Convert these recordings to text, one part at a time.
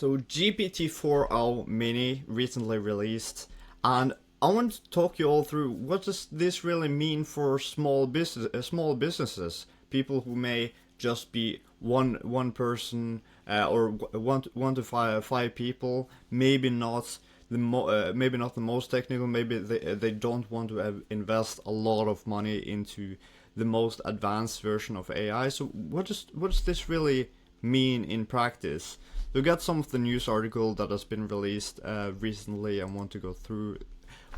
So GPT-4o Mini recently released, and I want to talk you all through what does this really mean for small businesses, people who may just be one person or one to five people, maybe not maybe not the most technical, maybe they don't want to invest a lot of money into the most advanced version of AI. So what does this really mean in practice? We got some of the news article that has been released recently. I want to go through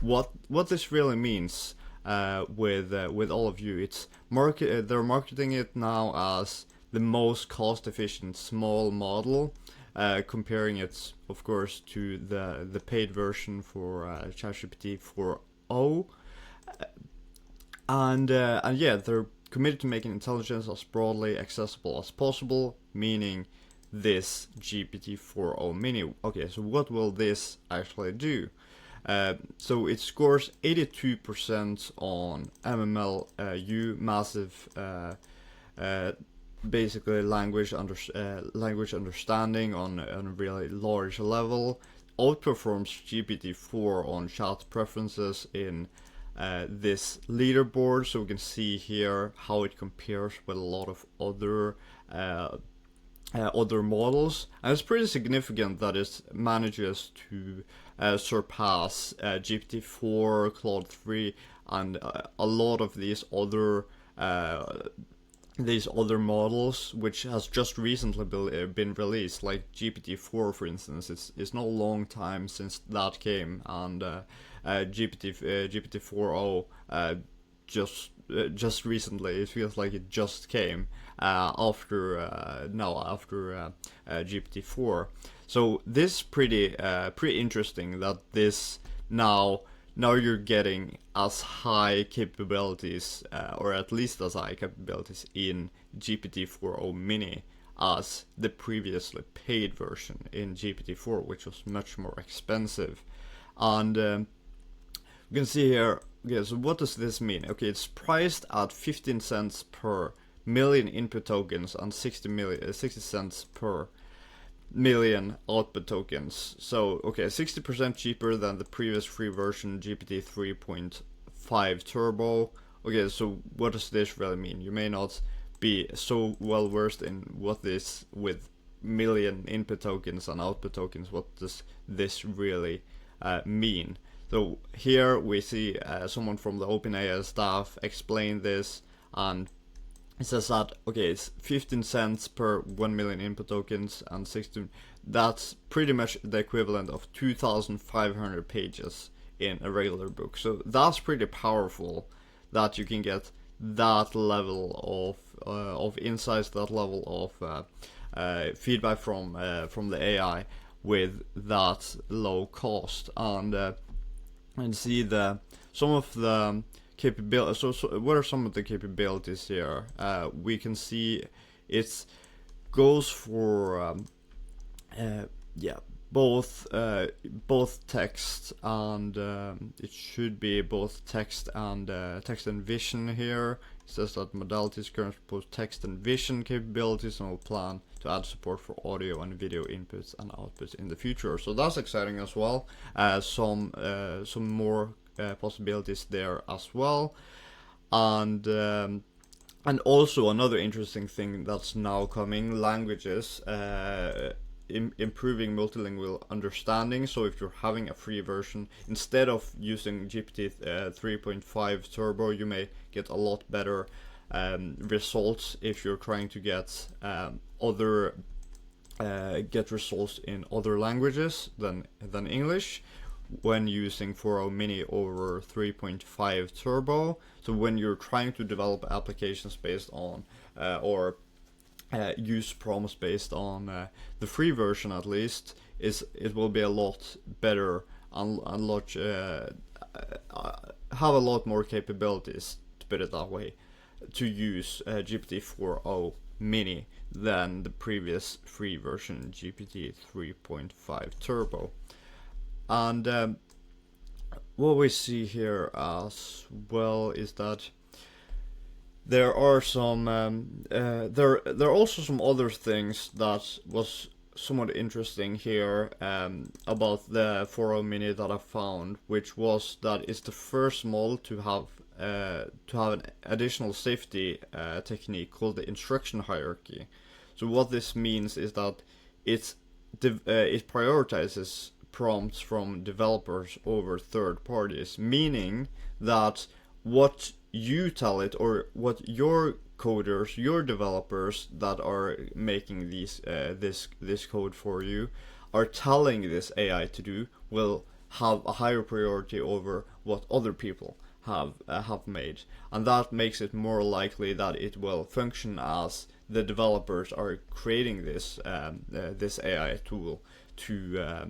what this really means with all of you. It's they're marketing it now as the most cost efficient small model, comparing it, of course, to the paid version for ChatGPT 4o, and yeah, they're committed to making intelligence as broadly accessible as possible, meaning this GPT-4o Mini. Okay, so what will this actually do? So it scores 82% on MMLU, massive, basically language understanding on a really large level. Outperforms GPT-4 on chat preferences in this leaderboard, so we can see here how it compares with a lot of other models, and it's pretty significant that it manages to surpass GPT-4, Claude 3, and a lot of these other models, which has just recently been released, like GPT-4, for instance. It's not a long time since that came, and GPT-4o just recently. It feels like it just came after GPT-4. So this pretty interesting that this now you're getting as high capabilities, or at least as high capabilities in GPT-4o Mini as the previously paid version in GPT-4, which was much more expensive. And you can see here. Okay, so what does this mean? Okay, it's priced at 15 cents per million input tokens and 60 cents per million output tokens. So, okay, 60% cheaper than the previous free version, GPT 3.5 Turbo. Okay, so what does this really mean? You may not be so well versed in what this with million input tokens and output tokens. What does this really mean? So here we see someone from the OpenAI staff explain this, and it says that, okay, it's 15 cents per 1 million input tokens and 16. That's pretty much the equivalent of 2,500 pages in a regular book. So that's pretty powerful that you can get that level of insights, that level of feedback from the AI with that low cost, and see some of the capabilities. So what are some of the capabilities here? We can see it goes for both text and it should be both text and vision here. It says that modalities currently support text and vision capabilities, and will plan to add support for audio and video inputs and outputs in the future. So that's exciting as well. Some more possibilities there as well, and also another interesting thing that's now coming: languages. Improving multilingual understanding. So if you're having a free version, instead of using GPT 3.5 Turbo, you may get a lot better results if you're trying to get get results in other languages than English when using 4o Mini over 3.5 Turbo. So when you're trying to develop applications based on use prompts based on the free version, at least, it will be a lot better and have a lot more capabilities, to put it that way, to use GPT-4o Mini than the previous free version, GPT 3.5 Turbo. And what we see here as well is that there are some there are also some other things that was somewhat interesting here about the 4o Mini that I found, which was that it's the first model to have an additional safety technique called the instruction hierarchy. So what this means is that it prioritizes prompts from developers over third parties, meaning that what you tell it, or what your coders, your developers that are making this code for you are telling this AI to do, will have a higher priority over what other people have made, and that makes it more likely that it will function as the developers are creating this this AI tool to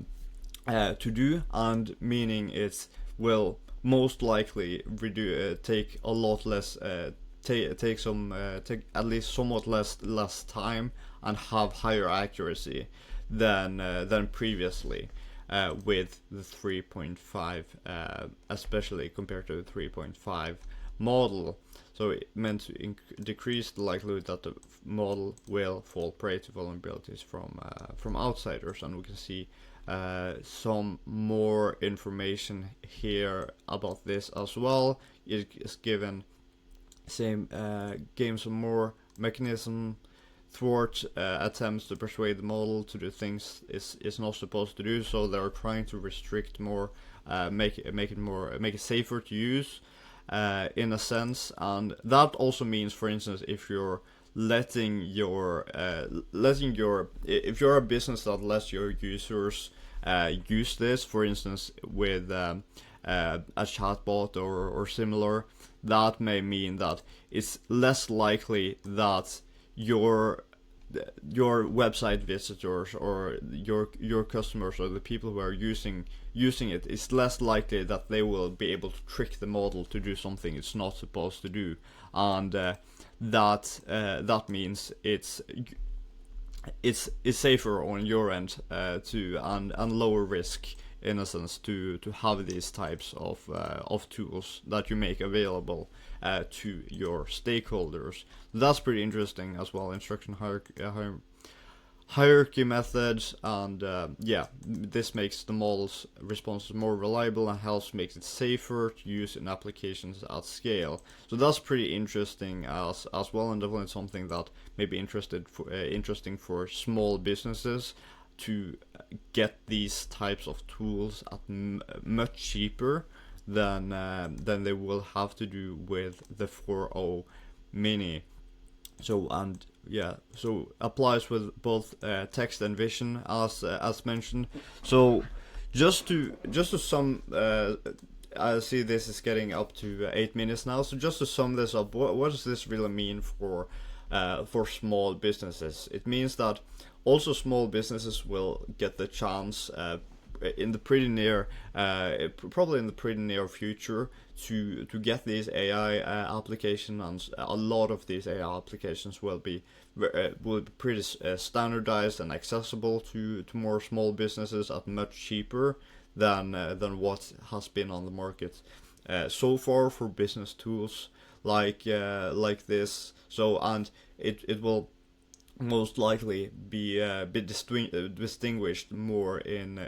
do, and meaning it will most likely take a lot less take at least somewhat less time and have higher accuracy than previously with the 3.5, especially compared to the 3.5 model. So it meant to decrease the likelihood that the model will fall prey to vulnerabilities from outsiders, and we can see some more information here about this as well. It is given game some more mechanism thwart attempts to persuade the model to do things it's not supposed to do. So they're trying to restrict more, make it safer to use, in a sense. And that also means, for instance, if you're letting your if you're a business that lets your users use this, for instance, with a chatbot or similar, that may mean that it's less likely that your website visitors or your customers or the people who are using it, it's less likely that they will be able to trick the model to do something it's not supposed to do, and that means it's safer on your end and lower risk, in a sense, to have these types of tools that you make available to your stakeholders. That's pretty interesting as well. Instruction hierarchy methods, and this makes the model's responses more reliable and helps make it safer to use in applications at scale. So that's pretty interesting as well, and definitely something that may be interesting for small businesses to get these types of tools at much cheaper than they will have to do with the 4o Mini. So applies with both text and vision as mentioned. So just to sum, I see this is getting up to 8 minutes now. So just to sum this up, what does this really mean for small businesses? It means that also small businesses will get the chance in the pretty near, probably in the pretty near future, to get these AI applications, and a lot of these AI applications will be pretty standardized and accessible to more small businesses at much cheaper than what has been on the market so far for business tools like this. So, and it will most likely be distinguished more in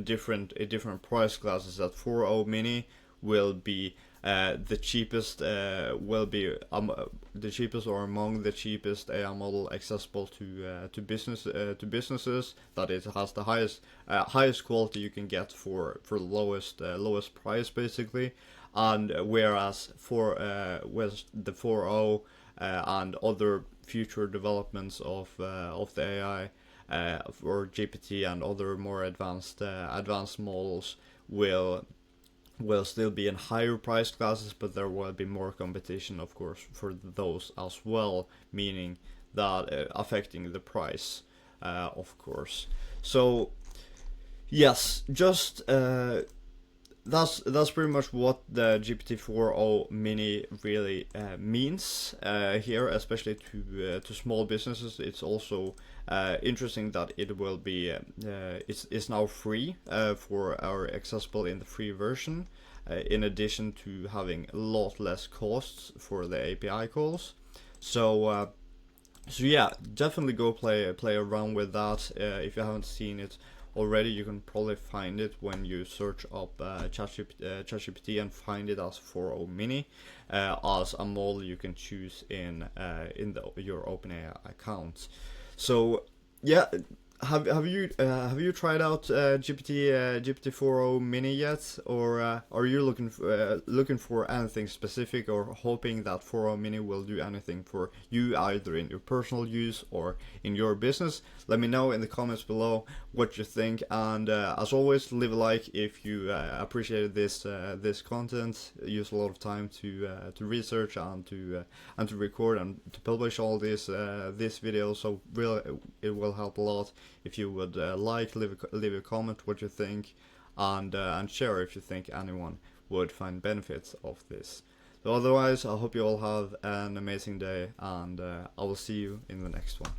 different price classes. That 4o Mini will be the cheapest, the cheapest or among the cheapest AI model accessible to businesses. That it has the highest quality you can get for the lowest price, basically. And whereas with the 4o and other future developments of the AI or GPT and other more advanced models will still be in higher price classes, but there will be more competition, of course, for those as well, meaning that affecting the price, of course. So yes, just that's pretty much what the GPT-4o Mini really means here, especially to small businesses. It's also interesting that it will be it's now free accessible in the free version, in addition to having a lot less costs for the API calls. So So yeah, definitely go play around with that. If you haven't seen it already, you can probably find it when you search up ChatGPT and find it as 4o Mini, as a model you can choose in your OpenAI account. So yeah, have you tried out GPT-4o Mini yet, or are you looking for anything specific, or hoping that 4o Mini will do anything for you, either in your personal use or in your business? Let me know in the comments below what you think, and as always, leave a like if you appreciated this content. Use a lot of time to research and to record and to publish all this video, so it will help a lot if you would leave a comment what you think, and share if you think anyone would find benefits of this. So otherwise, I hope you all have an amazing day, and I will see you in the next one.